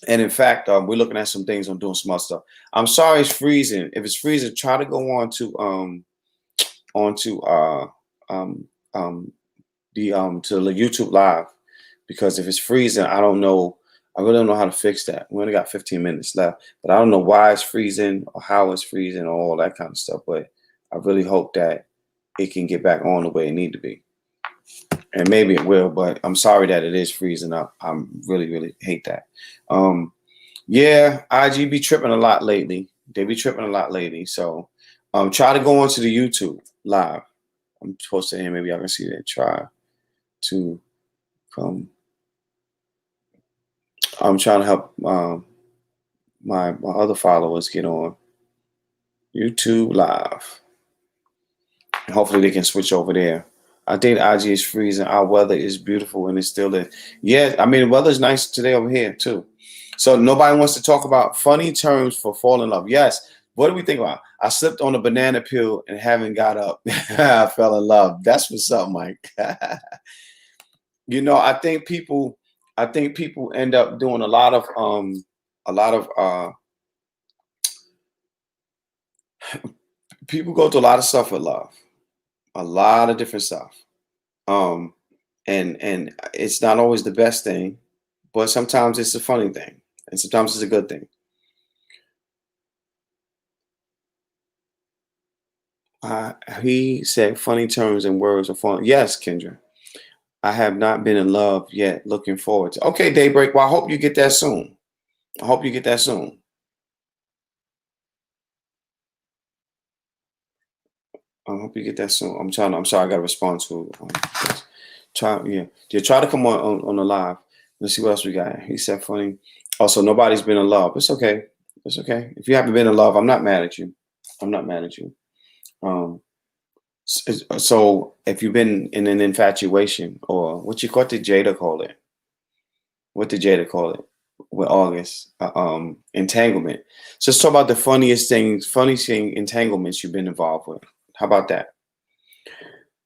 And in fact, we're looking at some things on doing some other stuff. I'm sorry it's freezing. If it's freezing, try to go on to the YouTube live, because if it's freezing, I don't know. I really don't know how to fix that. We only got 15 minutes left, but I don't know why it's freezing or how it's freezing or all that kind of stuff. But I really hope that it can get back on the way it need to be. And maybe it will, but I'm sorry that it is freezing up. I'm really hate that. Yeah, IG be tripping a lot lately. They be tripping a lot lately. So try to go onto the YouTube live. I'm supposed to, maybe y'all can see that. Try to come. I'm trying to help my other followers get on YouTube live. And hopefully they can switch over there. I think IG is freezing. Our weather is beautiful and it's still there. Yeah, I mean, the weather's nice today over here too. So nobody wants to talk about funny terms for falling in love. Yes. What do we think about? I slipped on a banana peel and haven't got up. I fell in love. That's what's up, Mike. You know, I think people end up doing a lot of people go through a lot of stuff with love. A lot of different stuff. And it's not always the best thing, but sometimes it's a funny thing, and sometimes it's a good thing. He said funny terms and words are fun. Yes, Kendra. I have not been in love yet. Looking forward to. Okay, Daybreak. Well, I hope you get that soon. I hope you get that soon. I hope you get that soon. I'm sorry, I got to respond to. Try to come on the live. Let's see what else we got. He said funny. Also, nobody's been in love. It's okay. It's okay. If you haven't been in love, I'm not mad at you. I'm not mad at you. So if you've been in an infatuation, or what did Jada call it? What did Jada call it with August? Entanglement. So let's talk about the funny entanglements you've been involved with. How about that?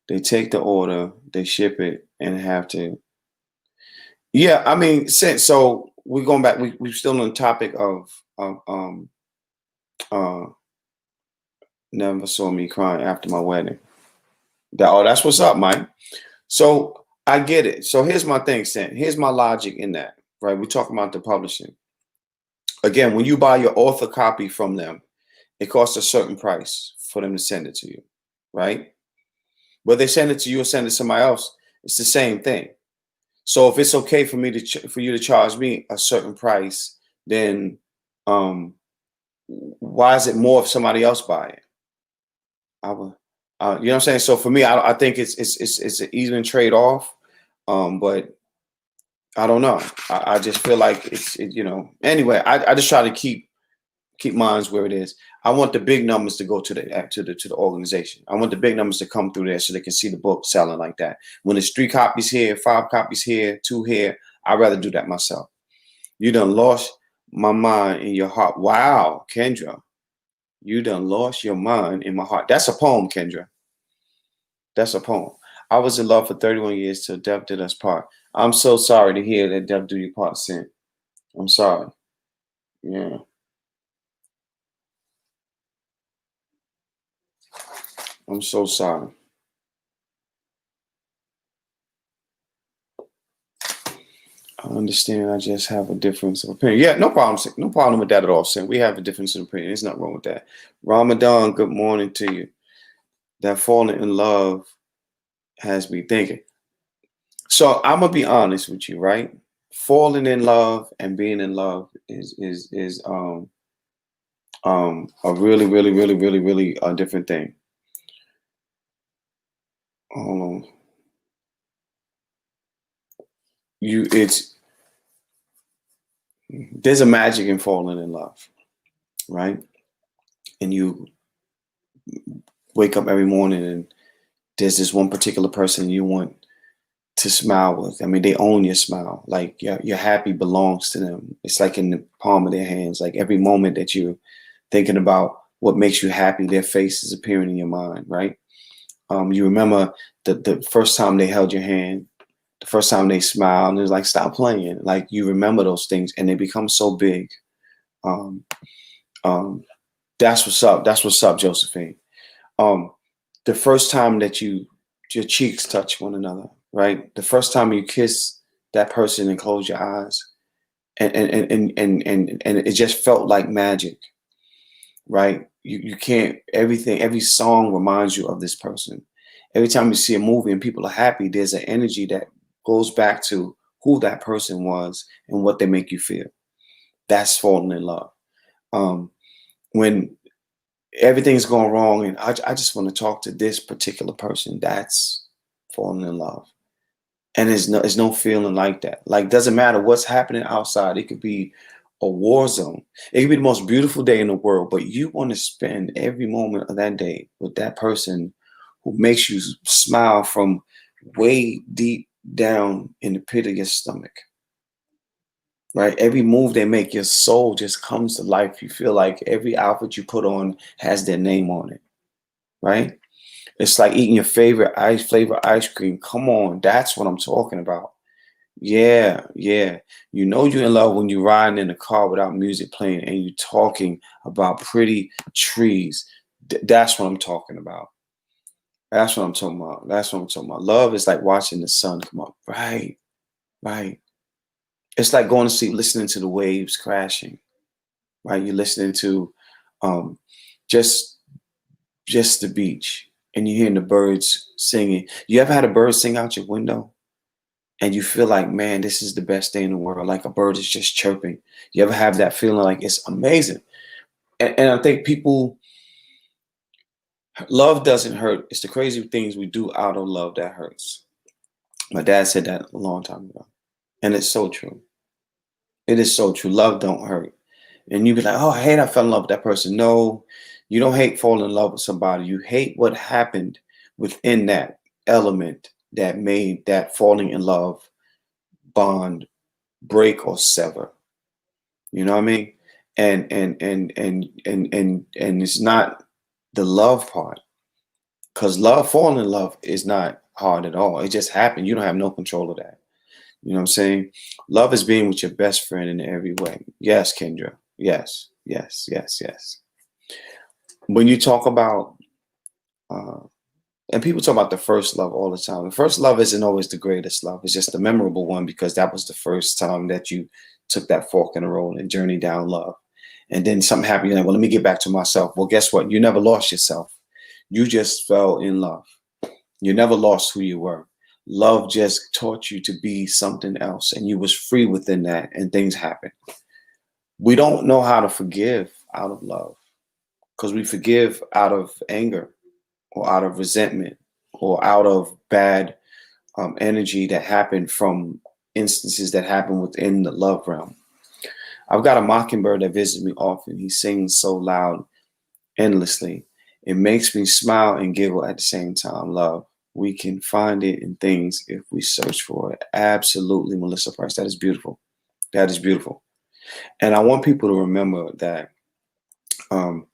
They take the order, they ship it, and have to. Yeah, I mean, so we're going back. We're still on the topic of never saw me crying after my wedding. That's what's up, Mike. So I get it. So here's my thing, Stan. Here's my logic in that, right? We're talking about the publishing. Again, when you buy your author copy from them, it costs a certain price for them to send it to you, right? Whether they send it to you or send it to somebody else, it's the same thing. So if it's okay for me for you to charge me a certain price, then why is it more if somebody else buy it? You know what I'm saying? So for me, I think it's an even trade off, but I don't know. I just feel like Anyway, I just try to keep mines where it is. I want the big numbers to go to the organization. I want the big numbers to come through there so they can see the book selling like that. When it's 3 copies here, 5 copies here, 2 here, I'd rather do that myself. You done lost my mind in your heart. Wow, Kendra. You done lost your mind in my heart. That's a poem, Kendra. That's a poem. I was in love for 31 years till death did us part. I'm so sorry to hear that death do you part, Sin. I'm sorry. Yeah. I'm so sorry. I understand. I just have a difference of opinion. Yeah, no problem. No problem with that at all, Sin. We have a difference of opinion. There's nothing wrong with that. Ramadan, good morning to you. That falling in love has me thinking. So I'm gonna be honest with you, right? falling in love and being in love is a really, really, really, really, really a different thing. Um, it's there's a magic in falling in love, right? And you wake up every morning and there's this one particular person you want to smile with. I mean, they own your smile. Like your happy belongs to them. It's like in the palm of their hands. Like every moment that you're thinking about what makes you happy, their face is appearing in your mind, right? You remember the first time they held your hand, the first time they smiled, and it was like, stop playing. Like you remember those things and they become so big. Um, um, that's what's up. That's what's up, Josephine. Um, the first time that your cheeks touch one another, right? The first time you kiss that person and close your eyes, and it just felt like magic, right? You can't every song reminds you of this person. Every time you see a movie and people are happy, there's an energy that goes back to who that person was and what they make you feel. That's falling in love. Um, when everything's going wrong and I just want to talk to this particular person, that's falling in love. And there's no feeling like that. Like doesn't matter what's happening outside. It could be a war zone. It could be the most beautiful day in the world, but you want to spend every moment of that day with that person who makes you smile from way deep down in the pit of your stomach. Right? Every move they make, your soul just comes to life. You feel like every outfit you put on has their name on it. Right? It's like eating your favorite flavor ice cream. Come on, that's what I'm talking about. Yeah, yeah. You know you're in love when you're riding in the car without music playing and you're talking about pretty trees. That's what I'm talking about. That's what I'm talking about. That's what I'm talking about. Love is like watching the sun come up. Right, right. It's like going to sleep listening to the waves crashing. Right, you're listening to um, just just the beach, and you're hearing the birds singing. You ever had a bird sing out your window? And you feel like, man, this is the best day in the world. Like a bird is just chirping. You ever have that feeling like it's amazing? And I think people, love doesn't hurt. It's the crazy things we do out of love that hurts. My dad said that a long time ago. And it's so true. It is so true. Love don't hurt. And you be like, oh, I hate I fell in love with that person. No, you don't hate falling in love with somebody. You hate what happened within that element that made that falling in love bond break or sever. You know what I mean? And it's not the love part, because love, falling in love is not hard at all. It just happened. You don't have no control of that. You know what I'm saying? Love is being with your best friend in every way. Yes, Kendra. Yes, yes, yes, yes. When you talk about uh, and people talk about the first love all the time. The first love isn't always the greatest love. It's just the memorable one because that was the first time that you took that fork in the road and journeyed down love. And then something happened. You're like, well, let me get back to myself. Well, guess what? You never lost yourself. You just fell in love. You never lost who you were. Love just taught you to be something else, and you was free within that, and things happen. We don't know how to forgive out of love because we forgive out of anger or out of resentment or out of bad energy that happened from instances that happen within the love realm. I've got a mockingbird that visits me often. He sings so loud, endlessly. It makes me smile and giggle at the same time. Love. We can find it in things if we search for it. Absolutely, Melissa Price. That is beautiful. That is beautiful. And I want people to remember that um,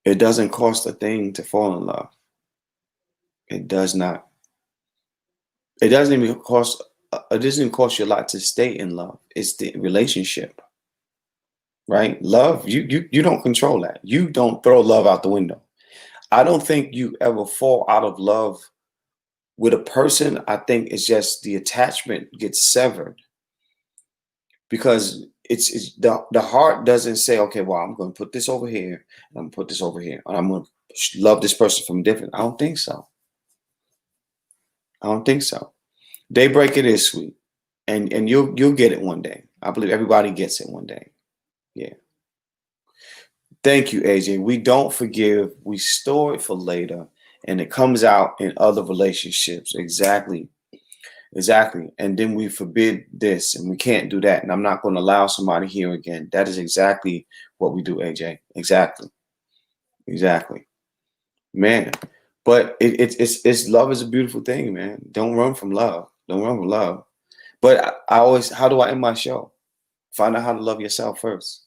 it doesn't cost a thing to fall in love. It does not. It doesn't even cost. It doesn't even cost you a lot to stay in love. It's the relationship, right? Love. You don't control that. You don't throw love out the window. I don't think you ever fall out of love with a person. I think it's just the attachment gets severed because it's the heart doesn't say, okay, well, I'm going to put this over here and I'm going to put this over here and I'm going to love this person from different. I don't think so. I don't think so. Daybreak, it is sweet. and you'll get it one day. I believe everybody gets it one day. Yeah. Thank you, AJ. We don't forgive. We store it for later, and it comes out in other relationships. Exactly. Exactly. And then we forbid this and we can't do that. And I'm not going to allow somebody here again. That is exactly what we do, AJ. Exactly. Exactly. Man. But it's love is a beautiful thing, man. Don't run from love. Don't run from love. But I always, how do I end my show? Find out how to love yourself first.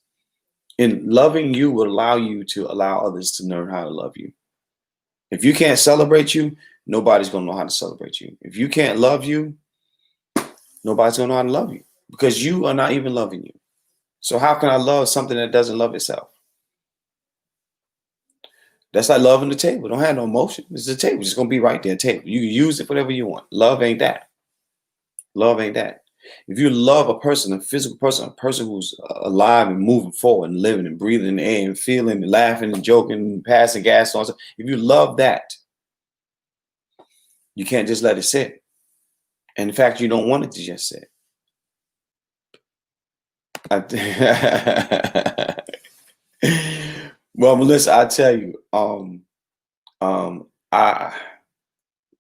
And loving you will allow you to allow others to learn how to love you. If you can't celebrate you, nobody's going to know how to celebrate you. If you can't love you, nobody's going to know how to love you because you are not even loving you. So how can I love something that doesn't love itself? That's like loving the table. Don't have no emotion. It's a table. It's going to be right there, table. You can use it for whatever you want. Love ain't that. Love ain't that. If you love a person, a physical person, a person who's alive and moving forward and living and breathing in the air and feeling and laughing and joking and passing gas on, if you love that, you can't just let it sit. And in fact, you don't want it to just sit. Well, Melissa, I tell you,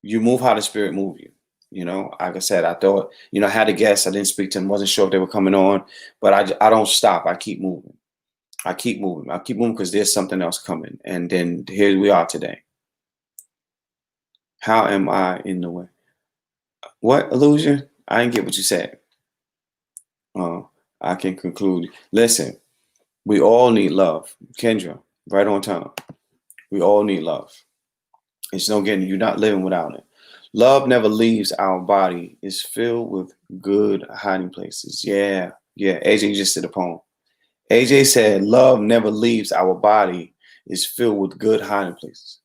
you move how the spirit move you. You know, like I said, I thought, I had a guest. I didn't speak to them. Wasn't sure if they were coming on, but I don't stop. I keep moving. I keep moving. I keep moving because there's something else coming. And then here we are today. How am I in the way? What illusion? I didn't get what you said. I can conclude. Listen, we all need love. Kendra, right on time. We all need love. It's no getting, you're not living without it. Love never leaves our body. It's filled with good hiding places. Yeah. AJ just did a poem. AJ said, love never leaves our body. It's filled with good hiding places.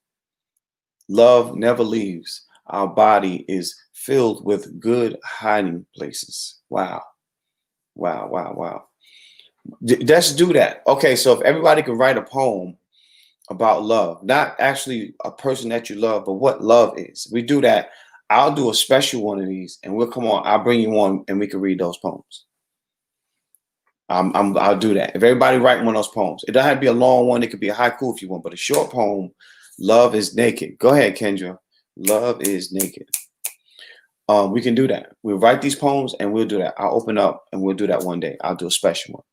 Love never leaves. Our body is filled with good hiding places. Wow. Let's do that. Okay, so if everybody could write a poem about love, not actually a person that you love, but what love is. We do that. I'll do a special one of these, and we'll come on. I'll bring you on, and we can read those poems. I'll do that. If everybody write one of those poems, it doesn't have to be a long one. It could be a haiku if you want, but a short poem. Love is naked. Go ahead, Kendra. Love is naked. We can do that. We'll write these poems, and we'll do that. I'll open up, and we'll do that one day. I'll do a special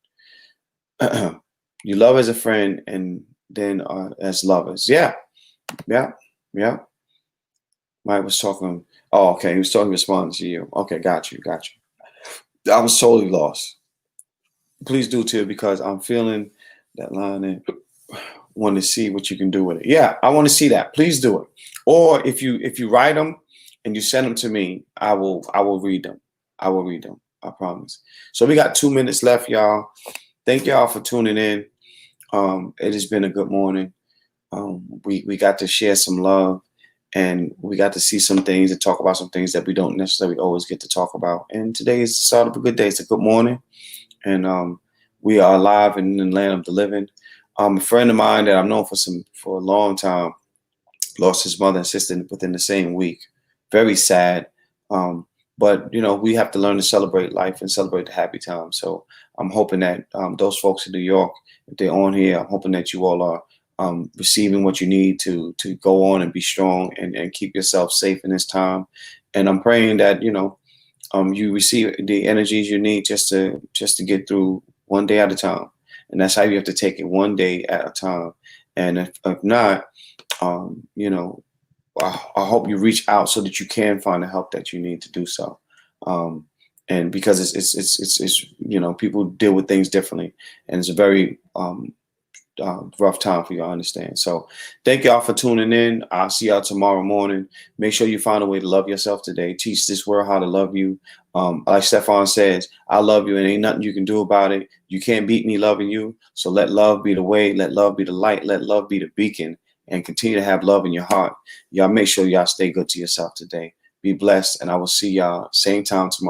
one. You love as a friend, and then as lovers. Yeah. Mike was talking. Oh, okay. He was talking, responding to you. Okay, got you. I was totally lost. Please do too, because I'm feeling that line and want to see what you can do with it. Yeah, I want to see that. Please do it. Or if you write them and you send them to me, I will read them. I will read them. I promise. So we got 2 minutes left, y'all. Thank y'all for tuning in. It has been a good morning. We got to share some love, and we got to see some things and talk about some things that we don't necessarily always get to talk about. And today is the start of a good day. It's a good morning, and we are alive in the land of the living. A friend of mine that I've known for a long time lost his mother and sister within the same week. Very sad. But we have to learn to celebrate life and celebrate the happy times. So I'm hoping that those folks in New York, if they're on here, I'm hoping that you all are receiving what you need to go on and be strong and keep yourself safe in this time. And I'm praying that you receive the energies you need just to get through one day at a time. And that's how you have to take it, one day at a time. And if not, I hope you reach out so that you can find the help that you need to do so. And because it's people deal with things differently, and it's a very rough time for you, I understand. So thank y'all for tuning in. I'll see y'all tomorrow morning. Make sure you find a way to love yourself today. Teach this world how to love you. Like Stefan says, I love you and ain't nothing you can do about it. You can't beat me loving you. So let love be the way. Let love be the light. Let love be the beacon, and continue to have love in your heart. Y'all make sure y'all stay good to yourself today. Be blessed, and I will see y'all same time tomorrow.